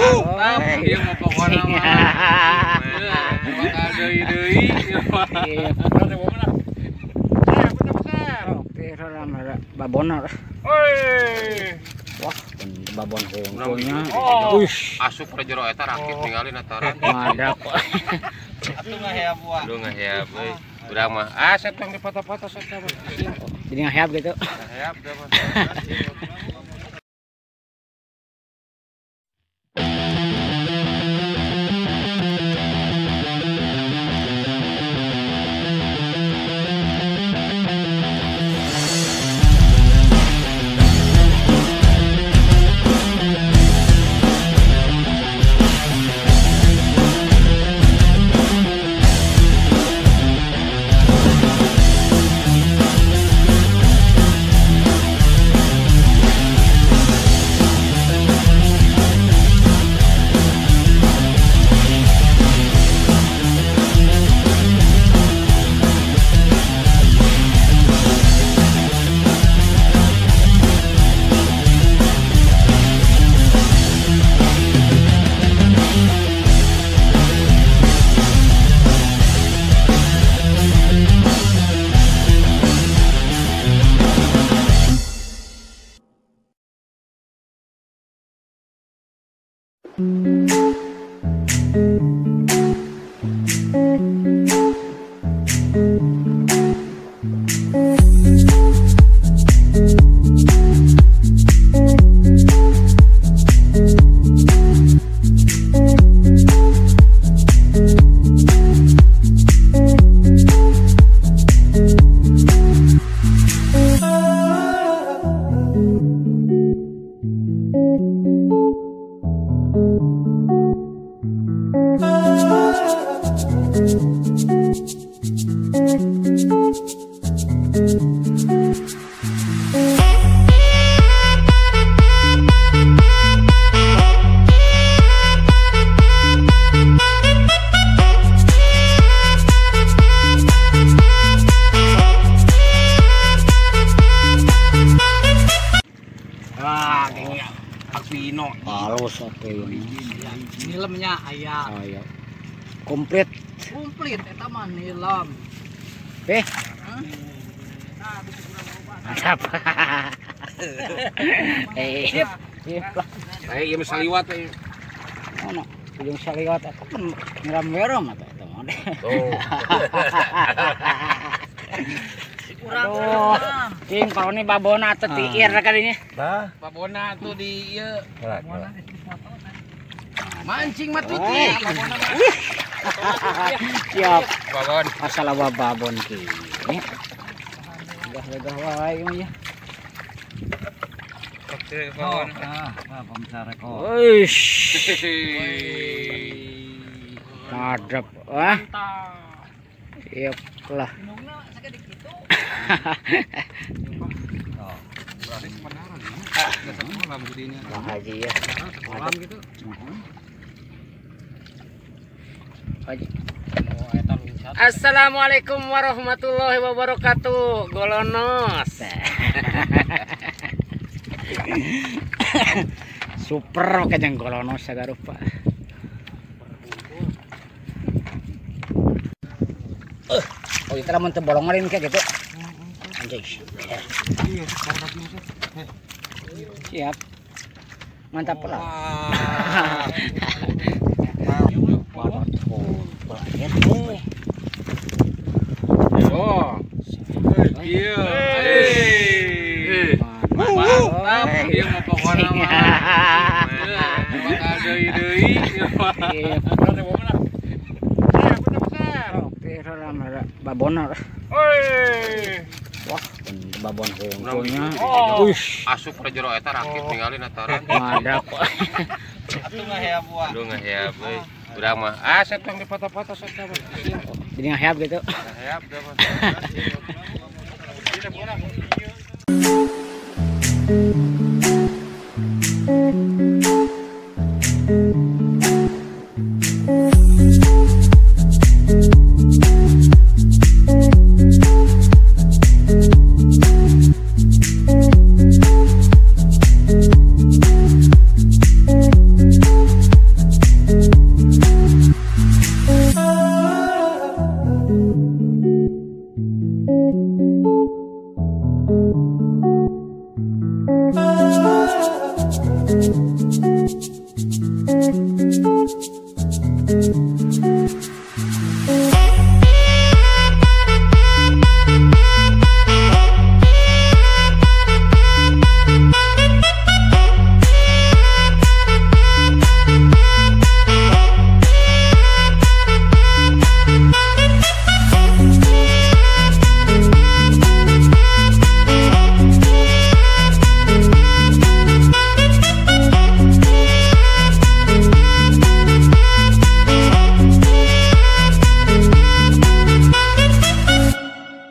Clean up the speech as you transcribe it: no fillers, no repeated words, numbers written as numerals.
Tapi mau pokoknya bakal deui. Babon. Wah, babon hongkonya. Asup ka jero eta rakit ningali nataran. Madap. Atuh ngaheap wa. Duh ngaheap euy. Urang mah asep yang dipoto-foto sok mah. Jadi ngaheap gitu. Ngaheap da mah. Pino. Halus oke ini. Nilemnya aya. Aya. Komplit. Komplit eta mah nilem. Mantap. Sip. Ieu mah saliwat we. Ono, ujung saliwat apa kan ngiram-ngiram eta mah. Tuh. Aduh, cing kalau ini babona atau tiir kalinya. Nah, babona tuh di ieu. Mancing mah titik. Siap. Babon. Masalah babon ki. Gah wae ya. Oke, babon. Pemirsa rekor. Wush. Madep. Wah. Iya lah. Haji ya. Assalamualaikum warahmatullahi wabarakatuh. Golonos. Super kajang golonos sagarupa. Oh, itu lah menteu bolongan kayak gitu. Anjay. Siap. Mantap pula. Oh. Iya. Mantap. Ieu mah pokona mah. Bakal deui. Babon. Wah, babon hongkonya. Asup ka jero eta rakit ningali nataran. Madap. Atuh ngaheap wa. Duh ngaheap euy. Urang mah asep yang dipoto-foto sok mah. Jadi ngaheap gitu. Ngaheap da mah. Thank